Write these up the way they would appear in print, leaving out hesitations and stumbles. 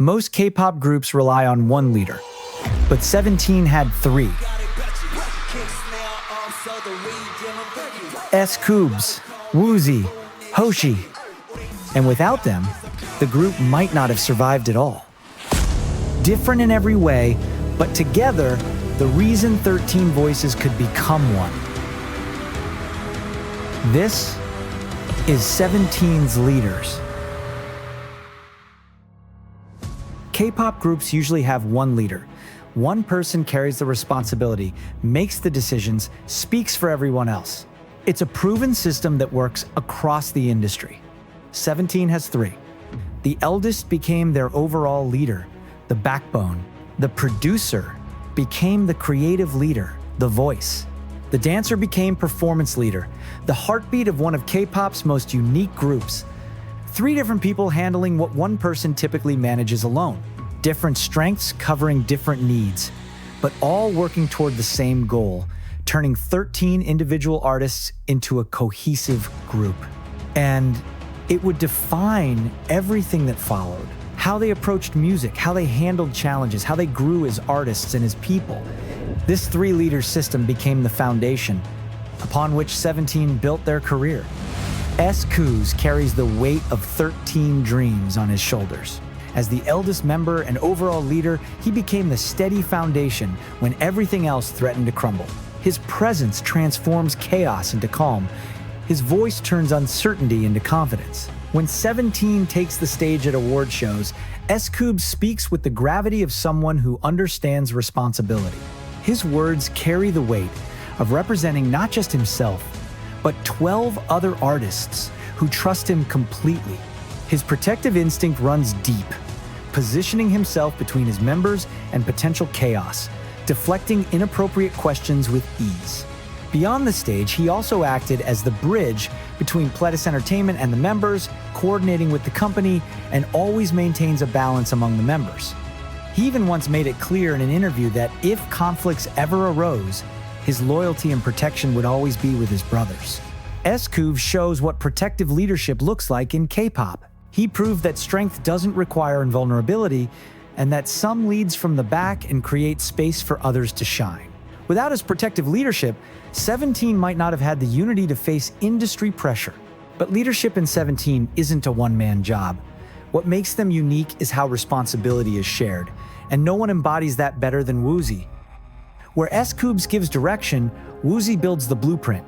Most K-pop groups rely on one leader, but 17 had three. S.Coups, Woozi, Hoshi. And without them, the group might not have survived at all. Different in every way, but together, the reason 13 voices could become one. This is 17's leaders. K-pop groups usually have one leader. One person carries the responsibility, makes the decisions, speaks for everyone else. It's a proven system that works across the industry. 17 has three. The eldest became their overall leader, the backbone. The producer became the creative leader, the voice. The dancer became performance leader, the heartbeat of one of K-pop's most unique groups. Three different people handling what one person typically manages alone. Different strengths covering different needs, but all working toward the same goal, turning 13 individual artists into a cohesive group. And it would define everything that followed. How they approached music, how they handled challenges, how they grew as artists and as people. This three-leader system became the foundation upon which 17 built their career. S.Coups carries the weight of 13 dreams on his shoulders. As the eldest member and overall leader, he became the steady foundation when everything else threatened to crumble. His presence transforms chaos into calm. His voice turns uncertainty into confidence. When 17 takes the stage at award shows, S.Coups speaks with the gravity of someone who understands responsibility. His words carry the weight of representing not just himself, but 12 other artists who trust him completely. His protective instinct runs deep, positioning himself between his members and potential chaos, deflecting inappropriate questions with ease. Beyond the stage, he also acted as the bridge between Pledis Entertainment and the members, coordinating with the company, and always maintains a balance among the members. He even once made it clear in an interview that if conflicts ever arose, his loyalty and protection would always be with his brothers. S.Coups shows what protective leadership looks like in K-pop. He proved that strength doesn't require invulnerability, and that some leads from the back and create space for others to shine. Without his protective leadership, 17 might not have had the unity to face industry pressure. But leadership in 17 isn't a one-man job. What makes them unique is how responsibility is shared, and no one embodies that better than Woozi. Where S.Coups gives direction, Woozi builds the blueprint.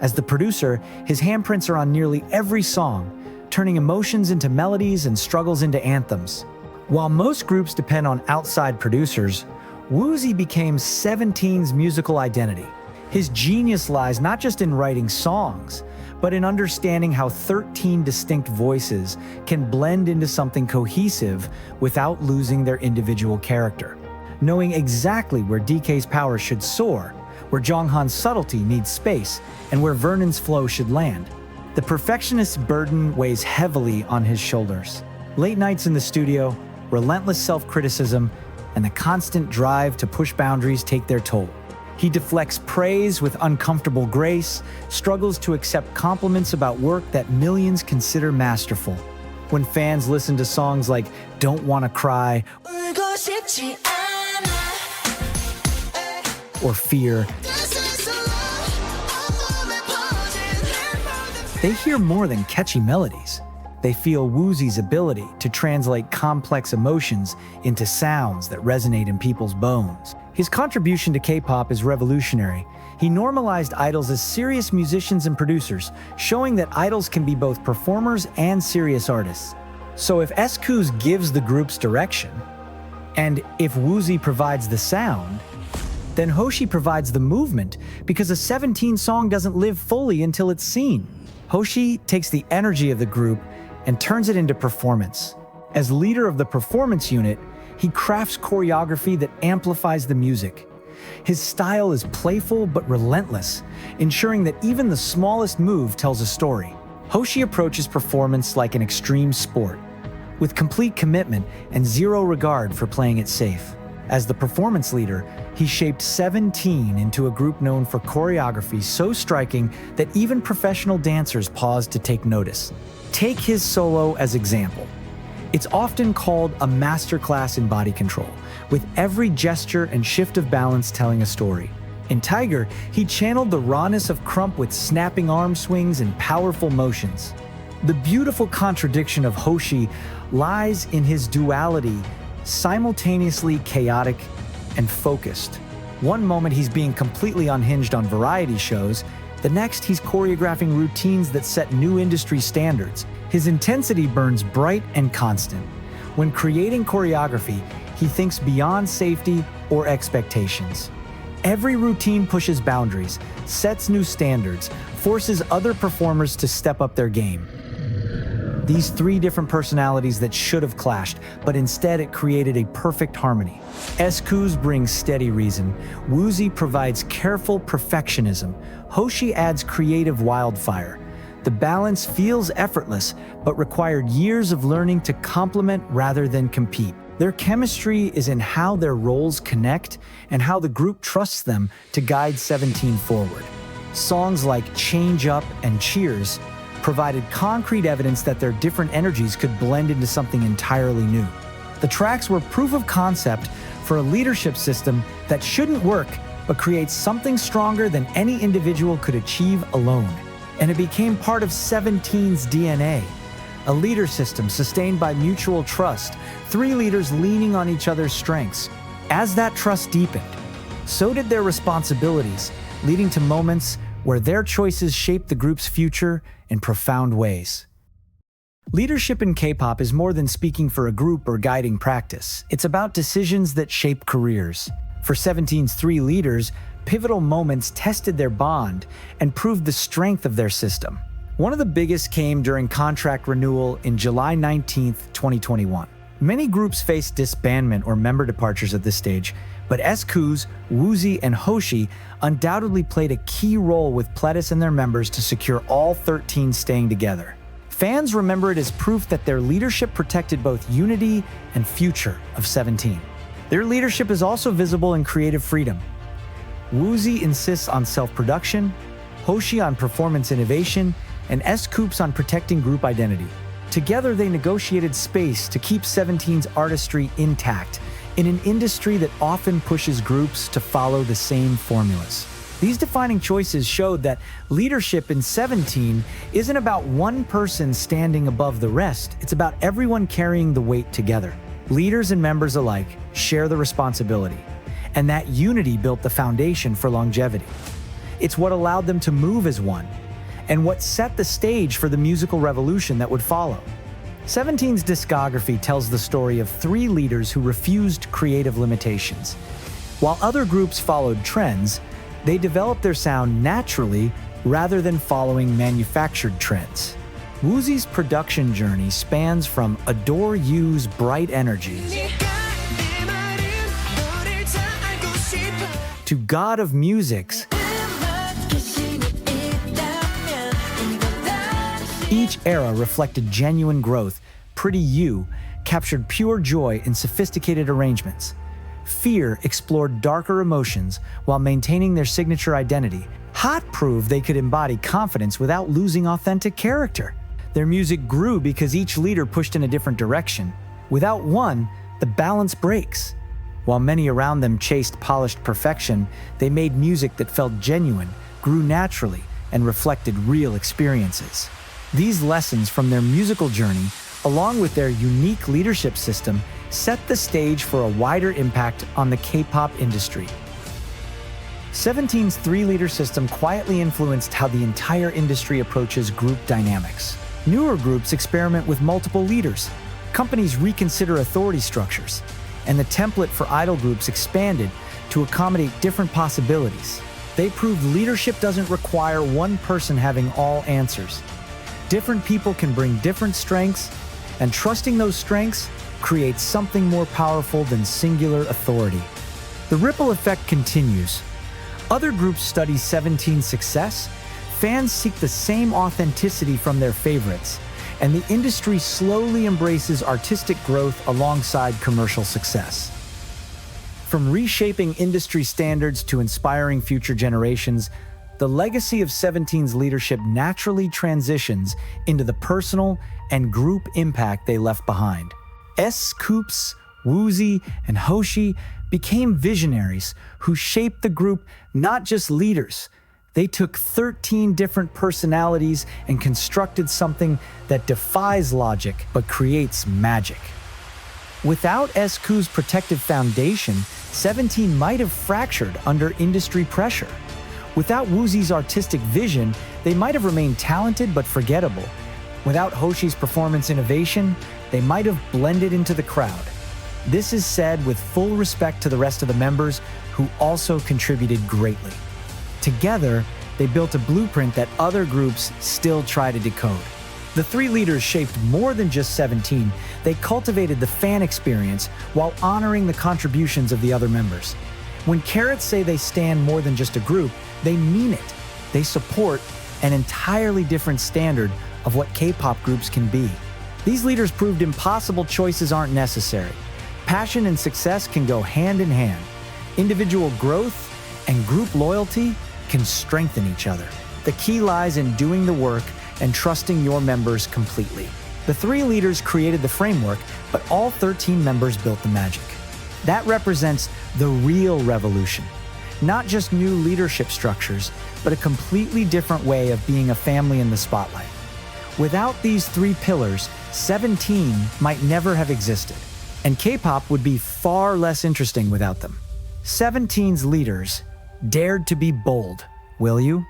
As the producer, his handprints are on nearly every song, turning emotions into melodies and struggles into anthems. While most groups depend on outside producers, Woozi became 17's musical identity. His genius lies not just in writing songs, but in understanding how 13 distinct voices can blend into something cohesive without losing their individual character. Knowing exactly where DK's power should soar, where Jonghan's subtlety needs space, and where Vernon's flow should land. The perfectionist's burden weighs heavily on his shoulders. Late nights in the studio, relentless self-criticism, and the constant drive to push boundaries take their toll. He deflects praise with uncomfortable grace, struggles to accept compliments about work that millions consider masterful. When fans listen to songs like Don't Wanna Cry or Fear, they hear more than catchy melodies. They feel Woozi's ability to translate complex emotions into sounds that resonate in people's bones. His contribution to K-pop is revolutionary. He normalized idols as serious musicians and producers, showing that idols can be both performers and serious artists. So if S.Coups gives the group's direction, and if Woozi provides the sound, then Hoshi provides the movement, because a 17 song doesn't live fully until it's seen. Hoshi takes the energy of the group and turns it into performance. As leader of the performance unit, he crafts choreography that amplifies the music. His style is playful but relentless, ensuring that even the smallest move tells a story. Hoshi approaches performance like an extreme sport, with complete commitment and zero regard for playing it safe. As the performance leader, he shaped 17 into a group known for choreography so striking that even professional dancers paused to take notice. Take his solo as example. It's often called a masterclass in body control, with every gesture and shift of balance telling a story. In Tiger, he channeled the rawness of Crump with snapping arm swings and powerful motions. The beautiful contradiction of Hoshi lies in his duality, simultaneously chaotic and focused. One moment he's being completely unhinged on variety shows, the next he's choreographing routines that set new industry standards. His intensity burns bright and constant. When creating choreography, he thinks beyond safety or expectations. Every routine pushes boundaries, sets new standards, forces other performers to step up their game. These three different personalities that should have clashed, but instead it created a perfect harmony. S.Coups brings steady reason, Woozi provides careful perfectionism, Hoshi adds creative wildfire. The balance feels effortless, but required years of learning to complement rather than compete. Their chemistry is in how their roles connect and how the group trusts them to guide 17 forward. Songs like Change Up and Cheers provided concrete evidence that their different energies could blend into something entirely new. The tracks were proof of concept for a leadership system that shouldn't work, but creates something stronger than any individual could achieve alone. And it became part of 17's DNA. A leader system sustained by mutual trust, three leaders leaning on each other's strengths. As that trust deepened, so did their responsibilities, leading to moments where their choices shaped the group's future in profound ways. Leadership in K-pop is more than speaking for a group or guiding practice. It's about decisions that shape careers. For 17's three leaders, pivotal moments tested their bond and proved the strength of their system. One of the biggest came during contract renewal in July 19, 2021. Many groups faced disbandment or member departures at this stage, but S.Coups, Woozi, and Hoshi undoubtedly played a key role with Pledis and their members to secure all 13 staying together. Fans remember it as proof that their leadership protected both unity and future of 17. Their leadership is also visible in creative freedom. Woozi insists on self-production, Hoshi on performance innovation, and S.Coups on protecting group identity. Together, they negotiated space to keep 17's artistry intact in an industry that often pushes groups to follow the same formulas. These defining choices showed that leadership in 17 isn't about one person standing above the rest, it's about everyone carrying the weight together. Leaders and members alike share the responsibility, and that unity built the foundation for longevity. It's what allowed them to move as one, and what set the stage for the musical revolution that would follow. 17's discography tells the story of three leaders who refused creative limitations. While other groups followed trends, they developed their sound naturally rather than following manufactured trends. Woozi's production journey spans from Adore You's bright energy to God of Music's. Each era reflected genuine growth. Pretty You captured pure joy in sophisticated arrangements. Fear explored darker emotions while maintaining their signature identity. Hot proved they could embody confidence without losing authentic character. Their music grew because each leader pushed in a different direction. Without one, the balance breaks. While many around them chased polished perfection, they made music that felt genuine, grew naturally, and reflected real experiences. These lessons from their musical journey, along with their unique leadership system, set the stage for a wider impact on the K-pop industry. 17's three-leader system quietly influenced how the entire industry approaches group dynamics. Newer groups experiment with multiple leaders, companies reconsider authority structures, and the template for idol groups expanded to accommodate different possibilities. They proved leadership doesn't require one person having all answers. Different people can bring different strengths, and trusting those strengths creates something more powerful than singular authority. The ripple effect continues. Other groups study 17's success, fans seek the same authenticity from their favorites, and the industry slowly embraces artistic growth alongside commercial success. From reshaping industry standards to inspiring future generations, the legacy of 17's leadership naturally transitions into the personal and group impact they left behind. S.Coups, Woozi, and Hoshi became visionaries who shaped the group, not just leaders. They took 13 different personalities and constructed something that defies logic but creates magic. Without S.Coups' protective foundation, 17 might have fractured under industry pressure. Without Woozi's artistic vision, they might have remained talented but forgettable. Without Hoshi's performance innovation, they might have blended into the crowd. This is said with full respect to the rest of the members who also contributed greatly. Together, they built a blueprint that other groups still try to decode. The three leaders shaped more than just 17. They cultivated the fan experience while honoring the contributions of the other members. When Carats say they stand more than just a group, they mean it. They support an entirely different standard of what K-pop groups can be. These leaders proved impossible choices aren't necessary. Passion and success can go hand in hand. Individual growth and group loyalty can strengthen each other. The key lies in doing the work and trusting your members completely. The three leaders created the framework, but all 13 members built the magic. That represents the real revolution. Not just new leadership structures, but a completely different way of being a family in the spotlight. Without these three pillars, 17 might never have existed, and K-pop would be far less interesting without them. 17's leaders dared to be bold. Will you?